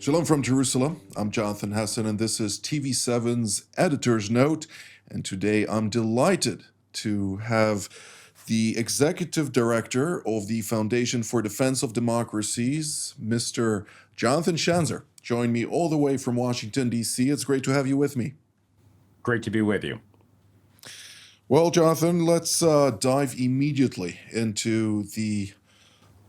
Shalom from Jerusalem. I'm Jonathan Hessen, and this is TV7's Editor's Note. And today I'm delighted to have the Executive Director of the Foundation for Defense of Democracies, Mr. Jonathan Schanzer, join me all the way from Washington, D.C. It's great to have you with me. Great to be with you. Well, Jonathan, let's dive immediately into the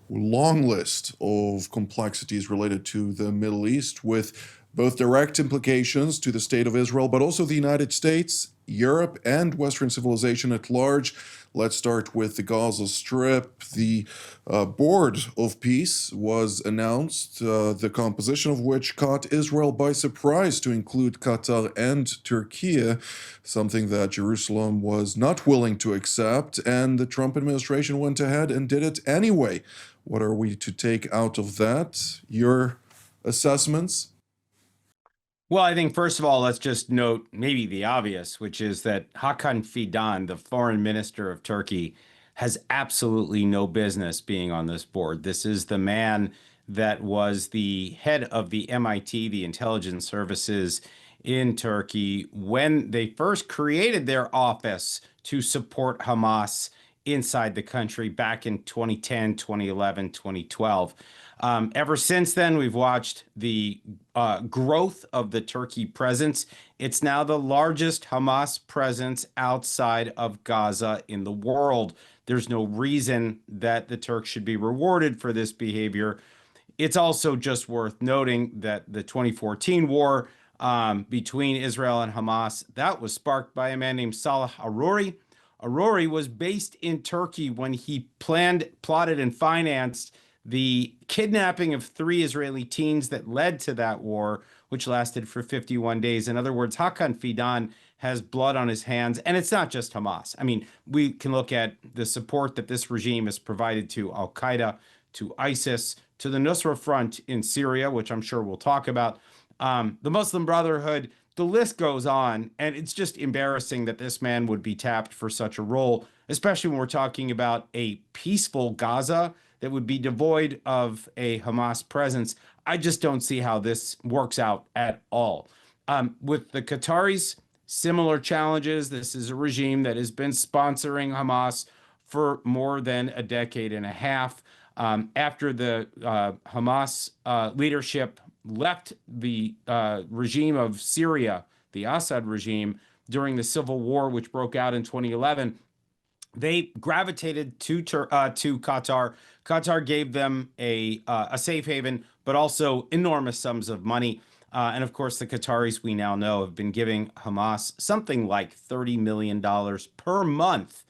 long list of complexities related to the Middle East, with both direct implications to the state of Israel, but also the United States, Europe, and Western civilization at large. Let's start with the Gaza Strip. The Board of Peace was announced, the composition of which caught Israel by surprise to include Qatar and Turkey, something that Jerusalem was not willing to accept, and the Trump administration went ahead and did it anyway. What are we to take out of that? Your assessments? Well, I think, first of all, let's just note maybe the obvious, which is that Hakan Fidan, the foreign minister of Turkey, has absolutely no business being on this board. This is the man that was the head of the MIT, the intelligence services in Turkey, when they first created their office to support Hamas inside the country back in 2010, 2011, 2012. Ever since then, we've watched the growth of the Turkey presence. It's now the largest Hamas presence outside of Gaza in the world. There's no reason that the Turks should be rewarded for this behavior. It's also just worth noting that the 2014 war between Israel and Hamas, that was sparked by a man named Saleh Arouri. Arouri was based in Turkey when he planned, plotted, and financed the kidnapping of 3 Israeli teens that led to that war, which lasted for 51 days. In other words, Hakan Fidan has blood on his hands, and it's not just Hamas. I mean, we can look at the support that this regime has provided to Al-Qaeda, to ISIS, to the Nusra Front in Syria, which I'm sure we'll talk about, the Muslim Brotherhood. The list goes on, and it's just embarrassing that this man would be tapped for such a role, especially when we're talking about a peaceful Gaza that would be devoid of a Hamas presence. I just don't see how this works out at all. With the Qataris, similar challenges. This is a regime that has been sponsoring Hamas for more than a decade and a half. After the Hamas leadership left the regime of Syria, the Assad regime, during the civil war, which broke out in 2011, they gravitated to Qatar. Qatar gave them a safe haven, but also enormous sums of money. And of course, the Qataris, we now know, have been giving Hamas something like $30 million per month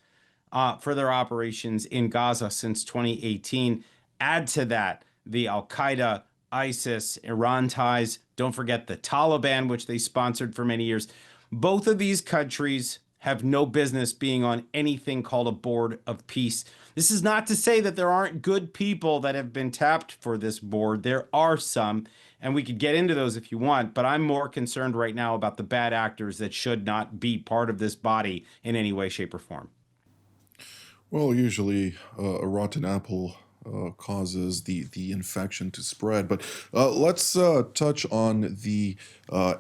for their operations in Gaza since 2018. Add to that the Al-Qaeda, ISIS, Iran ties. Don't forget the Taliban, which they sponsored for many years. Both of these countries have no business being on anything called a board of peace. This is not to say that there aren't good people that have been tapped for this board. There are some, and we could get into those if you want, but I'm more concerned right now about the bad actors that should not be part of this body in any way, shape, or form. Well, usually a rotten apple causes the infection to spread. But let's touch on the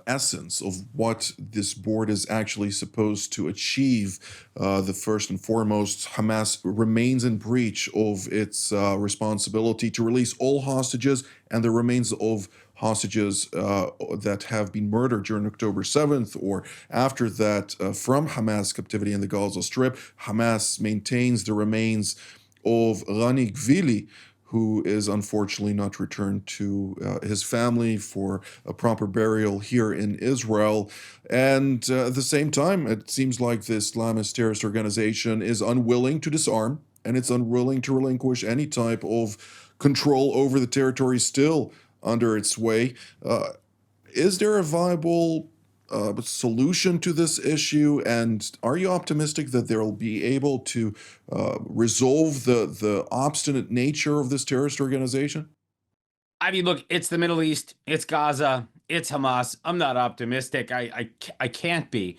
essence of what this board is actually supposed to achieve. The first and foremost, Hamas remains in breach of its responsibility to release all hostages and the remains of hostages that have been murdered during October 7th or after that from Hamas captivity in the Gaza Strip. Hamas maintains the remains of Rani Gvili, who is unfortunately not returned to his family for a proper burial here in Israel. And at the same time, it seems like the Islamist terrorist organization is unwilling to disarm, and it's unwilling to relinquish any type of control over the territory still under its sway. Is there a viable solution to this issue, and are you optimistic that they'll be able to resolve the obstinate nature of this terrorist organization? I mean, look, it's the Middle East, it's Gaza, it's Hamas. I'm not optimistic. I can't be.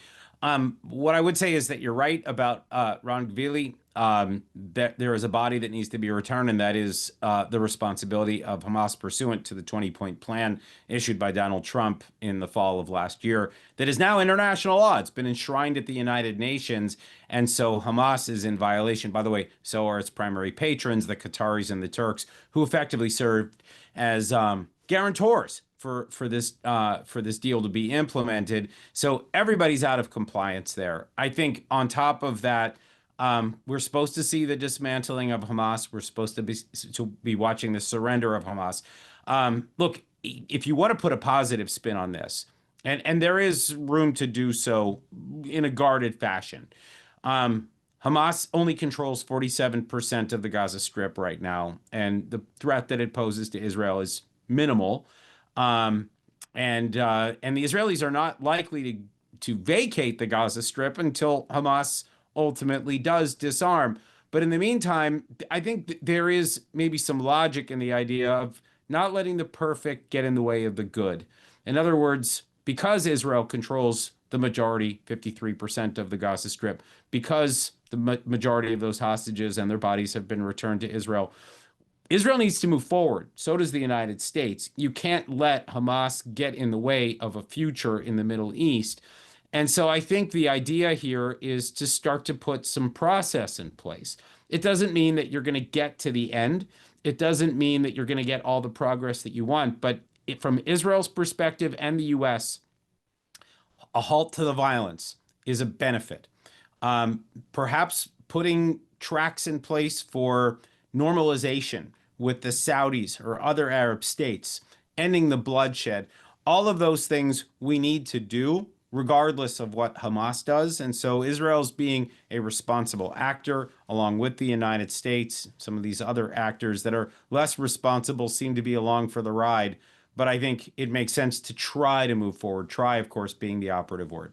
What I would say is that you're right about Ron Gvili. That there is a body that needs to be returned, and that is the responsibility of Hamas pursuant to the 20-point plan issued by Donald Trump in the fall of last year. That is now international law. It's been enshrined at the United Nations, and so Hamas is in violation. By the way, so are its primary patrons, the Qataris and the Turks, who effectively served as guarantors for this deal to be implemented. So everybody's out of compliance there. I think on top of that, we're supposed to see the dismantling of Hamas. We're supposed to be watching the surrender of Hamas. Look, if you want to put a positive spin on this, and there is room to do so in a guarded fashion. Hamas only controls 47% of the Gaza Strip right now, and the threat that it poses to Israel is minimal. And the Israelis are not likely to vacate the Gaza Strip until Hamas ultimately does disarm. But in the meantime, I think there is maybe some logic in the idea of not letting the perfect get in the way of the good. In other words, because Israel controls the majority, 53% of the Gaza Strip, because the majority of those hostages and their bodies have been returned to Israel, Israel needs to move forward. So does the United States. You can't let Hamas get in the way of a future in the Middle East. And so I think the idea here is to start to put some process in place. It doesn't mean that you're going to get to the end. It doesn't mean that you're going to get all the progress that you want. But from Israel's perspective and the U.S., a halt to the violence is a benefit. Perhaps putting tracks in place for normalization with the Saudis or other Arab states, ending the bloodshed, all of those things we need to do regardless of what Hamas does. And so Israel's being a responsible actor along with the United States. Some of these other actors that are less responsible seem to be along for the ride. But I think it makes sense to try to move forward. Try, of course, being the operative word.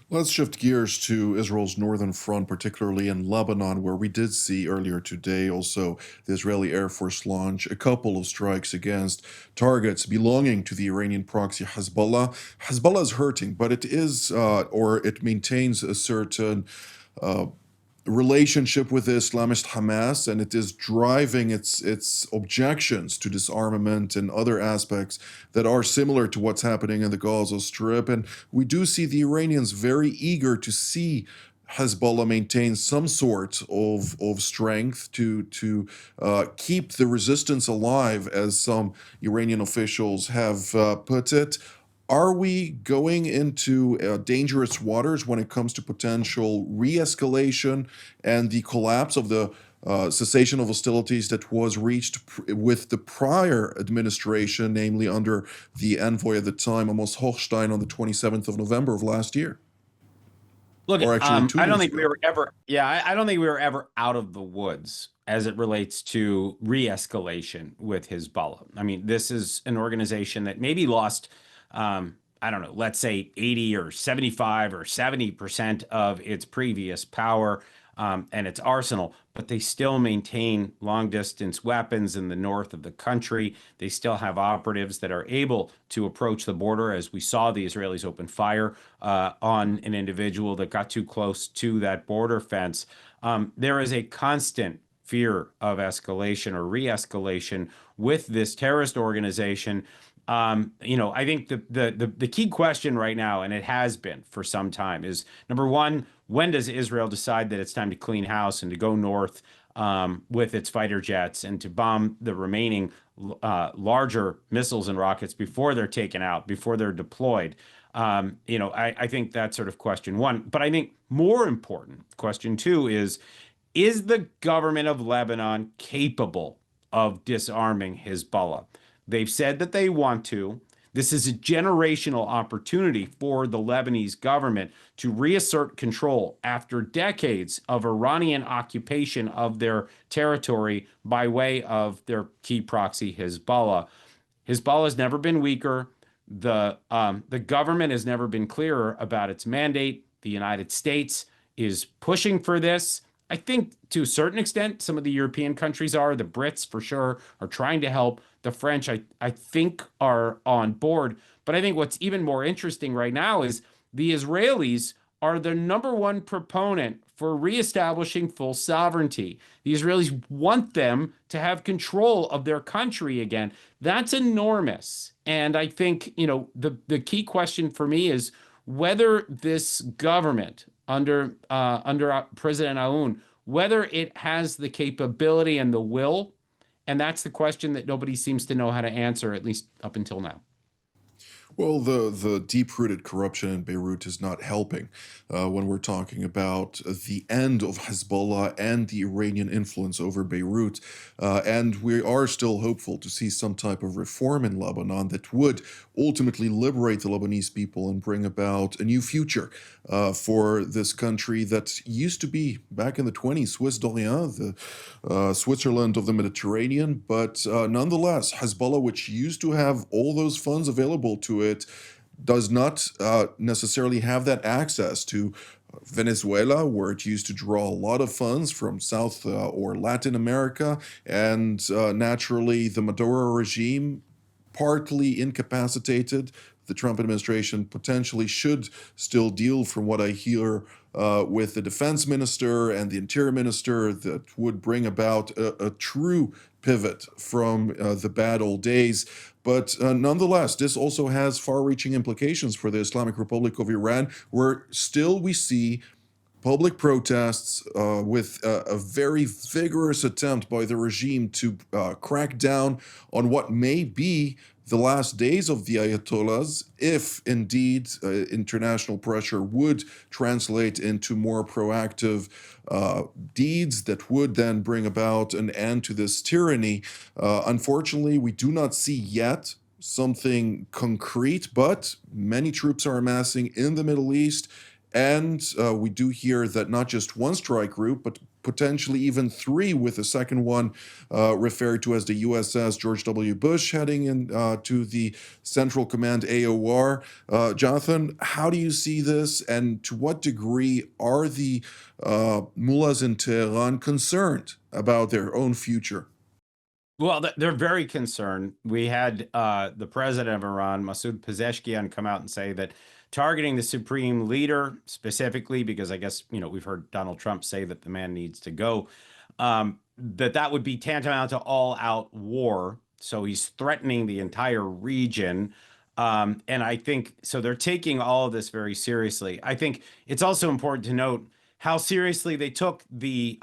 Let's shift gears to Israel's northern front, particularly in Lebanon, where we did see earlier today also the Israeli Air Force launch a couple of strikes against targets belonging to the Iranian proxy Hezbollah. Hezbollah is hurting, but it is, or it maintains a certain relationship with the Islamist Hamas, and it is driving its objections to disarmament and other aspects that are similar to what's happening in the Gaza Strip. And we do see the Iranians very eager to see Hezbollah maintain some sort of strength to keep the resistance alive, as some Iranian officials have put it. Are we going into dangerous waters when it comes to potential re-escalation and the collapse of the cessation of hostilities that was reached with the prior administration, namely under the envoy at the time, Amos Hochstein, on the 27th of November of last year? Look, Or actually 2 I don't years think we ago. were ever, yeah, I don't think we were ever out of the woods as it relates to re-escalation with Hezbollah. I mean, this is an organization that maybe lost, I don't know, let's say 80 or 75 or 70% of its previous power and its arsenal, but they still maintain long distance weapons in the north of the country. They still have operatives that are able to approach the border, as we saw the Israelis open fire on an individual that got too close to that border fence. There is a constant fear of escalation or re-escalation with this terrorist organization. I think the key question right now, and it has been for some time, is number one, when does Israel decide that it's time to clean house and to go north with its fighter jets and to bomb the remaining larger missiles and rockets before they're taken out, before they're deployed? I think that's sort of question one. But I think more important, question two is the government of Lebanon capable of disarming Hezbollah? They've said that they want to. This is a generational opportunity for the Lebanese government to reassert control after decades of Iranian occupation of their territory by way of their key proxy, Hezbollah. Hezbollah has never been weaker. The government has never been clearer about its mandate. The United States is pushing for this. I think to a certain extent, some of the European countries are. The Brits, for sure, are trying to help. The French, I think, are on board. But I think what's even more interesting right now is the Israelis are the number one proponent for reestablishing full sovereignty. The Israelis want them to have control of their country again. That's enormous. And I think, the key question for me is whether this government under President Aoun, whether it has the capability and the will. And that's the question that nobody seems to know how to answer, at least up until now. Well, the deep-rooted corruption in Beirut is not helping when we're talking about the end of Hezbollah and the Iranian influence over Beirut. And we are still hopeful to see some type of reform in Lebanon that would ultimately liberate the Lebanese people and bring about a new future for this country that used to be, back in the 20s, Swiss d'Orient, the Switzerland of the Mediterranean. But nonetheless, Hezbollah, which used to have all those funds available to it, does not necessarily have that access to Venezuela, where it used to draw a lot of funds from South or Latin America, and naturally the Maduro regime, partly incapacitated. The Trump administration potentially should still deal, from what I hear, with the defense minister and the interior minister that would bring about a true pivot from the bad old days. But nonetheless, this also has far-reaching implications for the Islamic Republic of Iran, where still we see public protests with a very vigorous attempt by the regime to crack down on what may be the last days of the Ayatollahs, if indeed international pressure would translate into more proactive deeds that would then bring about an end to this tyranny. Unfortunately, we do not see yet something concrete, but many troops are amassing in the Middle East. And we do hear that not just one strike group, but potentially even three, with the second one referred to as the USS George W. Bush, heading in to the Central Command AOR. Jonathan, how do you see this, and to what degree are the mullahs in Tehran concerned about their own future? Well, they're very concerned. We had the president of Iran, Masoud Pezeshkian, come out and say that targeting the supreme leader specifically, because I guess, we've heard Donald Trump say that the man needs to go, that would be tantamount to all-out war. So he's threatening the entire region. And I think so they're taking all of this very seriously. I think it's also important to note how seriously they took the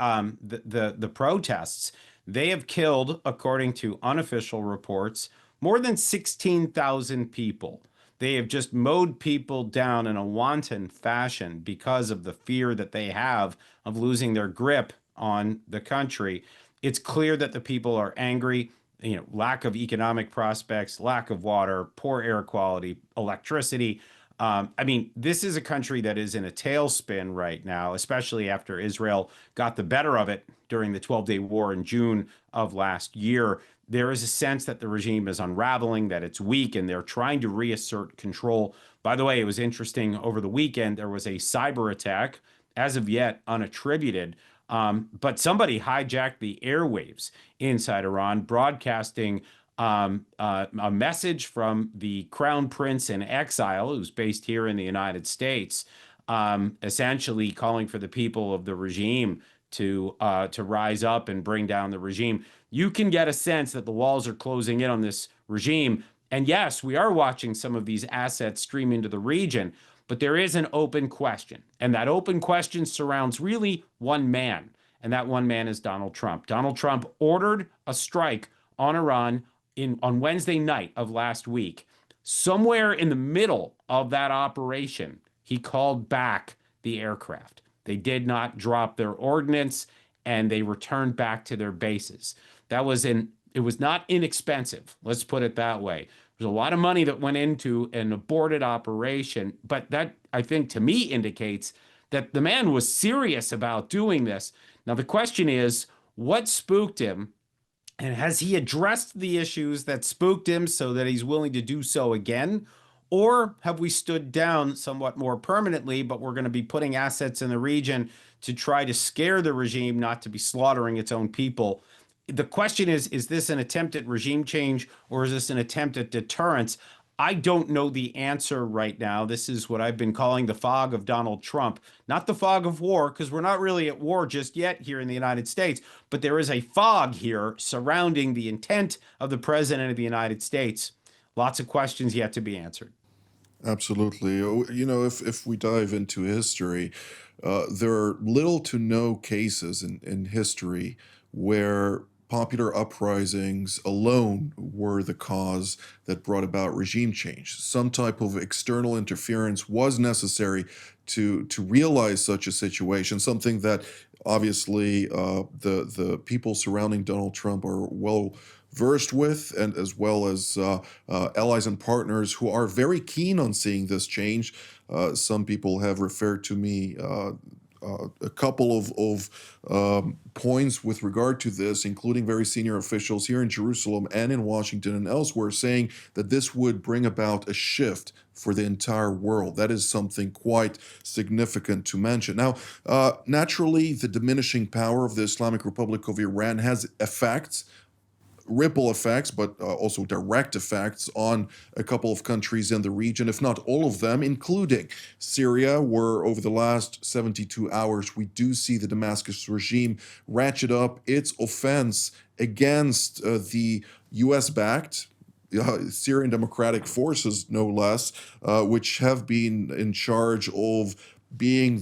protests. They have killed, according to unofficial reports, more than 16,000 people. They have just mowed people down in a wanton fashion because of the fear that they have of losing their grip on the country. It's clear that the people are angry. Lack of economic prospects, lack of water, poor air quality, electricity. This is a country that is in a tailspin right now, especially after Israel got the better of it during the 12-day war in June of last year. There is a sense that the regime is unraveling, that it's weak, and they're trying to reassert control. By the way, it was interesting, over the weekend, there was a cyber attack, as of yet unattributed, but somebody hijacked the airwaves inside Iran, broadcasting a message from the crown prince in exile, who's based here in the United States, essentially calling for the people of the regime to rise up and bring down the regime. You can get a sense that the walls are closing in on this regime. And yes, we are watching some of these assets stream into the region, but there is an open question. And that open question surrounds really one man. And that one man is Donald Trump. Donald Trump ordered a strike on Iran on Wednesday night of last week. Somewhere in the middle of that operation, he called back the aircraft. They did not drop their ordnance, and they returned back to their bases. It was not inexpensive. Let's put it that way. There's a lot of money that went into an aborted operation, but that, I think, to me, indicates that the man was serious about doing this. Now, the question is, what spooked him? And has he addressed the issues that spooked him so that he's willing to do so again? Or have we stood down somewhat more permanently, but we're going to be putting assets in the region to try to scare the regime not to be slaughtering its own people? The question is this an attempt at regime change, or is this an attempt at deterrence? I don't know the answer right now. This is what I've been calling the fog of Donald Trump, not the fog of war, because we're not really at war just yet here in the United States, but there is a fog here surrounding the intent of the president of the United States. Lots of questions yet to be answered. Absolutely. If we dive into history, there are little to no cases in history where popular uprisings alone were the cause that brought about regime change. Some type of external interference was necessary to realize such a situation, something that obviously the people surrounding Donald Trump are well versed with, and as well as allies and partners who are very keen on seeing this change. Some people have referred to me a couple of points with regard to this, including very senior officials here in Jerusalem and in Washington and elsewhere, saying that this would bring about a shift for the entire world. That is something quite significant to mention. Now, naturally, the diminishing power of the Islamic Republic of Iran has effects, ripple effects, but also direct effects on a couple of countries in the region, if not all of them, including Syria, where over the last 72 hours, we do see the Damascus regime ratchet up its offense against the US-backed Syrian Democratic Forces, no less, which have been in charge of being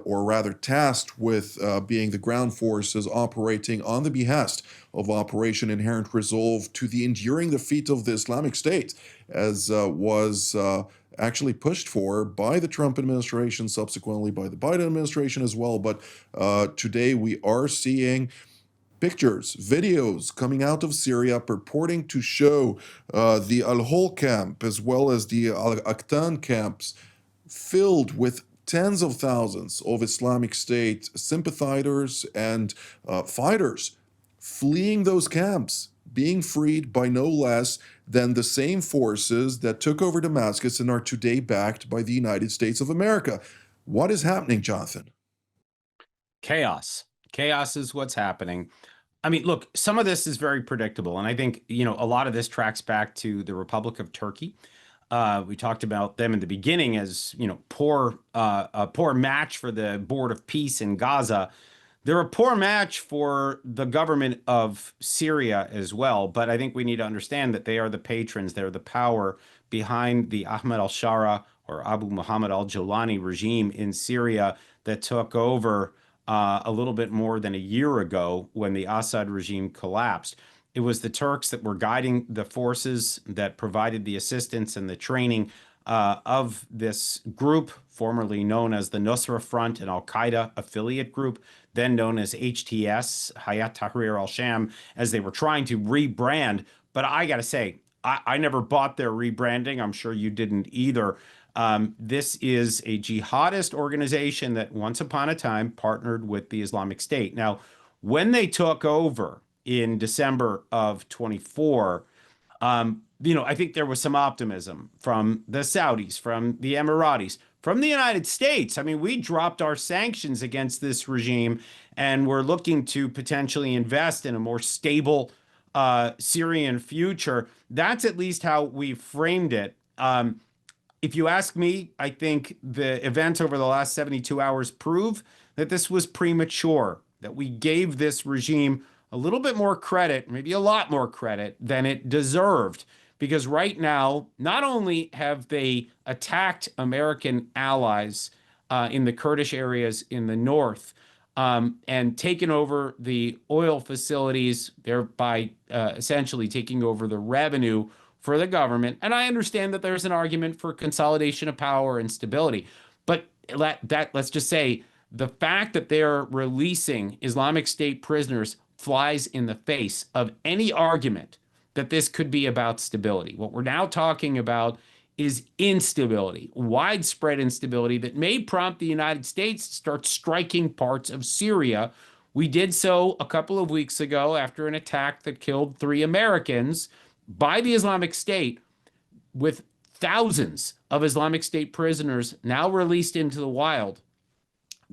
or rather tasked with being the ground forces operating on the behest of Operation Inherent Resolve to the enduring defeat of the Islamic State, as was actually pushed for by the Trump administration, subsequently by the Biden administration as well. But today we are seeing pictures, videos coming out of Syria purporting to show the Al Hol camp as well as the Al Aqtan camps filled with tens of thousands of Islamic State sympathizers and fighters fleeing those camps, being freed by no less than the same forces that took over Damascus and are today backed by the United States of America. What is happening, Jonathan? Chaos. Chaos is what's happening. I mean, look, some of this is very predictable. And I think, a lot of this tracks back to the Republic of Turkey. We talked about them in the beginning as, a poor match for the Board of Peace in Gaza. They're a poor match for the government of Syria as well. But I think we need to understand that they are the patrons, they're the power behind the Ahmed al-Shara or Abu Muhammad al-Jolani regime in Syria that took over a little bit more than a year ago when the Assad regime collapsed. It was the Turks that were guiding the forces that provided the assistance and the training of this group, formerly known as the Nusra Front, an al-Qaeda affiliate group, then known as HTS, Hayat Tahrir al-Sham, as they were trying to rebrand. But I got to say, I never bought their rebranding. I'm sure you didn't either. This is a jihadist organization that once upon a time partnered with the Islamic State. Now, when they took over in December of 24, I think there was some optimism from the Saudis, from the Emiratis, from the United States. I mean, we dropped our sanctions against this regime and we're looking to potentially invest in a more stable Syrian future. That's at least how we framed it. If you ask me, I think the events over the last 72 hours prove that this was premature, that we gave this regime a little bit more credit, maybe a lot more credit than it deserved. Because right now, not only have they attacked American allies in the Kurdish areas in the north and taken over the oil facilities, thereby essentially taking over the revenue for the government. And I understand that there's an argument for consolidation of power and stability. But let's just say the fact that they're releasing Islamic State prisoners flies in the face of any argument that this could be about stability. What we're now talking about is instability, widespread instability that may prompt the United States to start striking parts of Syria. We did so a couple of weeks ago after an attack that killed 3 Americans by the Islamic State, with thousands of Islamic State prisoners now released into the wild.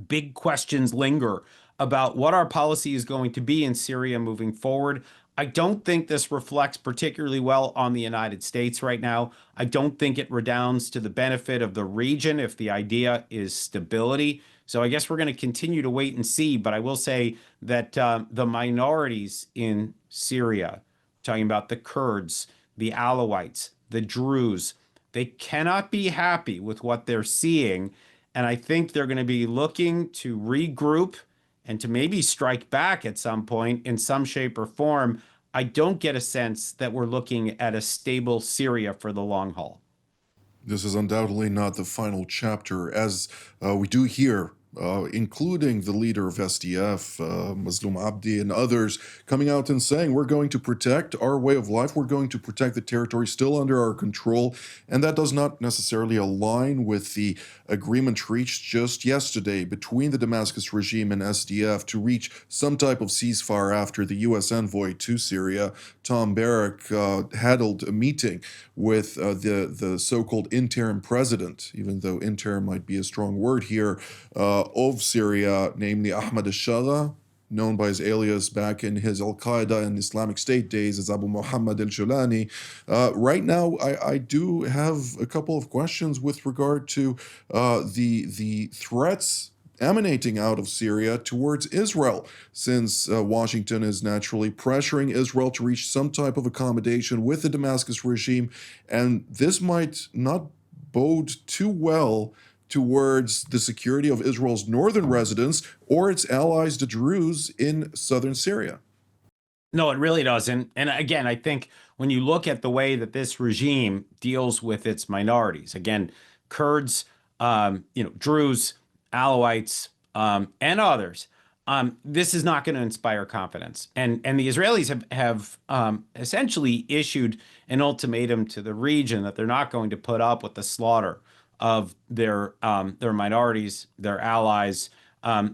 Big questions linger about what our policy is going to be in Syria moving forward. I don't think this reflects particularly well on the United States right now. I don't think it redounds to the benefit of the region if the idea is stability. So I guess we're going to continue to wait and see. But I will say that the minorities in Syria, talking about the Kurds, the Alawites, the Druze, they cannot be happy with what they're seeing. And I think they're going to be looking to regroup and to maybe strike back at some point in some shape or form. I don't get a sense that we're looking at a stable Syria for the long haul. This is undoubtedly not the final chapter, as we do hear, including the leader of SDF, Mazloum Abdi, and others, coming out and saying, we're going to protect our way of life, we're going to protect the territory still under our control. And that does not necessarily align with the agreement reached just yesterday between the Damascus regime and SDF to reach some type of ceasefire after the U.S. envoy to Syria, Tom Barrack, handled a meeting with the so-called interim president, even though interim might be a strong word here, of Syria, namely Ahmad al-Shara, known by his alias back in his Al-Qaeda and Islamic State days as Abu Muhammad al-Julani. Right now, I do have a couple of questions with regard to the threats emanating out of Syria towards Israel, since Washington is naturally pressuring Israel to reach some type of accommodation with the Damascus regime, and this might not bode too well towards the security of Israel's northern residents or its allies, the Druze, in southern Syria. No, it really doesn't. And again, I think when you look at the way that this regime deals with its minorities, again, Kurds, Druze, Alawites, and others, this is not going to inspire confidence. And the Israelis have essentially issued an ultimatum to the region that they're not going to put up with the slaughter of their minorities, their allies.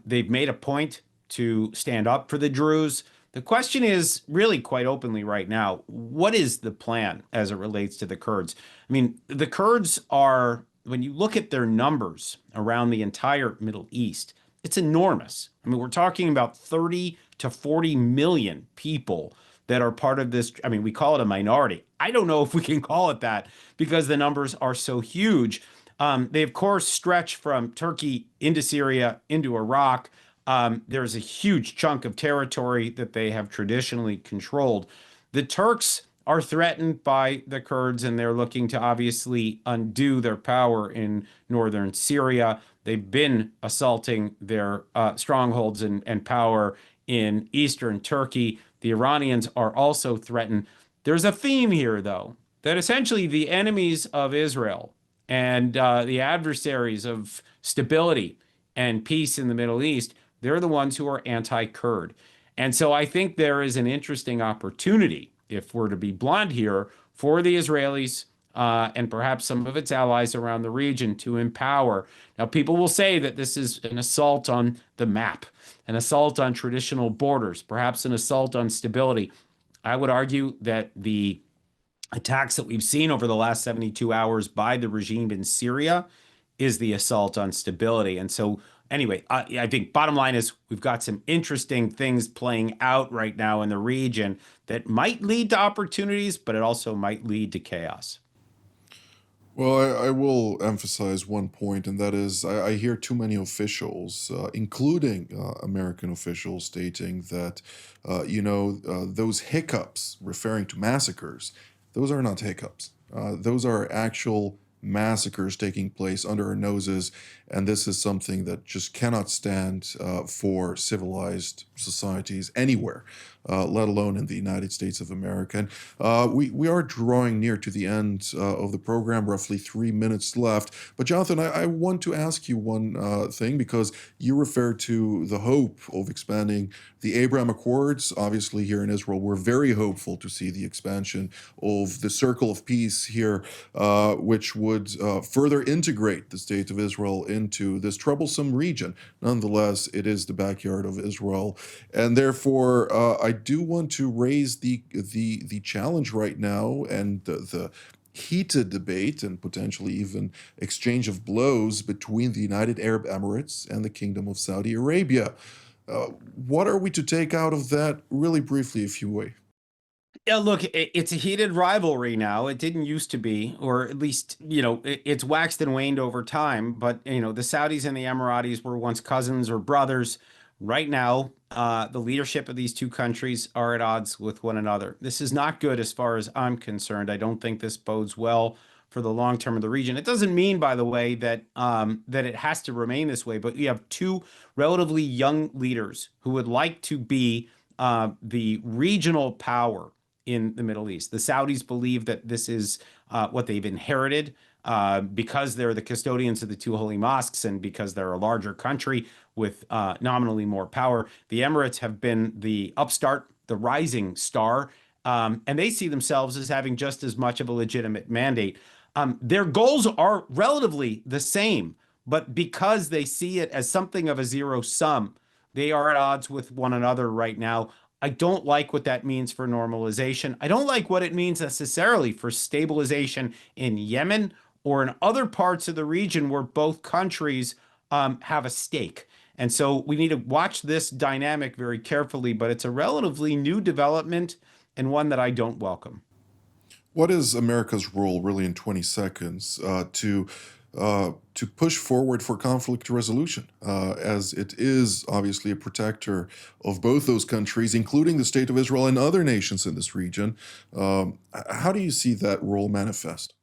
They've made a point to stand up for the Druze. The question is really quite openly right now, what is the plan as it relates to the Kurds? I mean, the Kurds are, when you look at their numbers around the entire Middle East, it's enormous. I mean, we're talking about 30 to 40 million people that are part of this. I mean, we call it a minority. I don't know if we can call it that because the numbers are so huge. They, of course, stretch from Turkey into Syria, into Iraq. There's a huge chunk of territory that they have traditionally controlled. The Turks are threatened by the Kurds, and they're looking to obviously undo their power in northern Syria. They've been assaulting their strongholds and power in eastern Turkey. The Iranians are also threatened. There's a theme here, though, that essentially the enemies of Israel and the adversaries of stability and peace in the Middle East, they're the ones who are anti-Kurd. And so I think there is an interesting opportunity, if we're to be blunt here, for the Israelis and perhaps some of its allies around the region to empower. Now, people will say that this is an assault on the map, an assault on traditional borders, perhaps an assault on stability. I would argue that the attacks that we've seen over the last 72 hours by the regime in Syria is the assault on stability. And so, anyway, I think bottom line is we've got some interesting things playing out right now in the region that might lead to opportunities, but it also might lead to chaos. Well, I will emphasize one point, and that is I hear too many officials, including American officials, stating that, those hiccups referring to massacres, those are not hiccups. Those are actual massacres taking place under our noses, and this is something that just cannot stand for civilized societies anywhere, let alone in the United States of America. And we are drawing near to the end of the program, roughly 3 minutes left. But Jonathan, I want to ask you one thing, because you referred to the hope of expanding the Abraham Accords. Obviously, here in Israel, we're very hopeful to see the expansion of the Circle of Peace here, which would further integrate the state of Israel into this troublesome region. Nonetheless, it is the backyard of Israel, and therefore, I do want to raise the challenge right now, and the heated debate and potentially even exchange of blows between the United Arab Emirates and the Kingdom of Saudi Arabia. What are we to take out of that, really briefly, if you will? Yeah, look, it's a heated rivalry now. It didn't used to be, or at least, it's waxed and waned over time. But, the Saudis and the Emiratis were once cousins or brothers. Right now, the leadership of these two countries are at odds with one another. This is not good as far as I'm concerned. I don't think this bodes well for the long term of the region. It doesn't mean, by the way, that it has to remain this way. But you have two relatively young leaders who would like to be the regional power in the Middle East. The Saudis believe that this is what they've inherited because they're the custodians of the two holy mosques and because they're a larger country with nominally more power. The Emirates have been the upstart, the rising star, and they see themselves as having just as much of a legitimate mandate. Their goals are relatively the same, but because they see it as something of a zero sum, they are at odds with one another right now. I don't like what that means for normalization. I don't like what it means necessarily for stabilization in Yemen or in other parts of the region where both countries have a stake. And so we need to watch this dynamic very carefully, but it's a relatively new development and one that I don't welcome. What is America's role, really, in 20 seconds, to push forward for conflict resolution, as it is obviously a protector of both those countries, including the State of Israel and other nations in this region? How do you see that role manifest?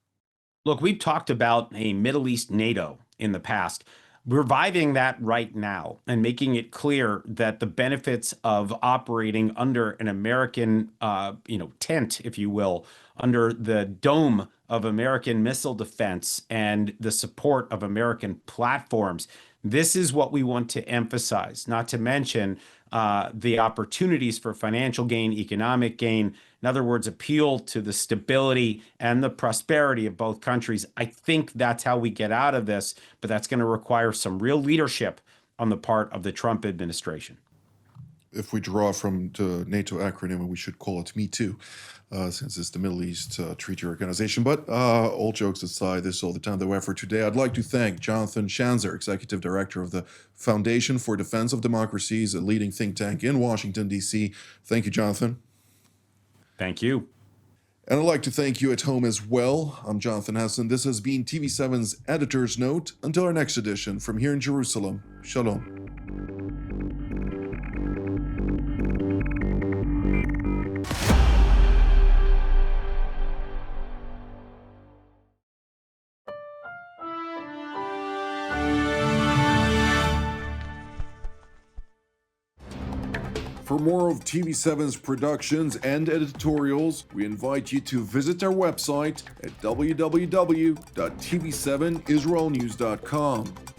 Look, we've talked about a Middle East NATO in the past. Reviving that right now and making it clear that the benefits of operating under an American, tent, if you will, under the dome of American missile defense and the support of American platforms. This is what we want to emphasize, not to mention the opportunities for financial gain, economic gain. In other words, appeal to the stability and the prosperity of both countries. I think that's how we get out of this, but that's going to require some real leadership on the part of the Trump administration. If we draw from the NATO acronym, we should call it METO, since it's the Middle East Treaty Organization. But all jokes aside, this is all the time that we have for today. I'd like to thank Jonathan Schanzer, Executive Director of the Foundation for Defense of Democracies, a leading think tank in Washington, D.C. Thank you, Jonathan. Thank you. And I'd like to thank you at home as well. I'm Jonathan Hessen. This has been TV7's Editor's Note. Until our next edition, from here in Jerusalem, Shalom. For more of TV7's productions and editorials, we invite you to visit our website at www.tv7israelnews.com.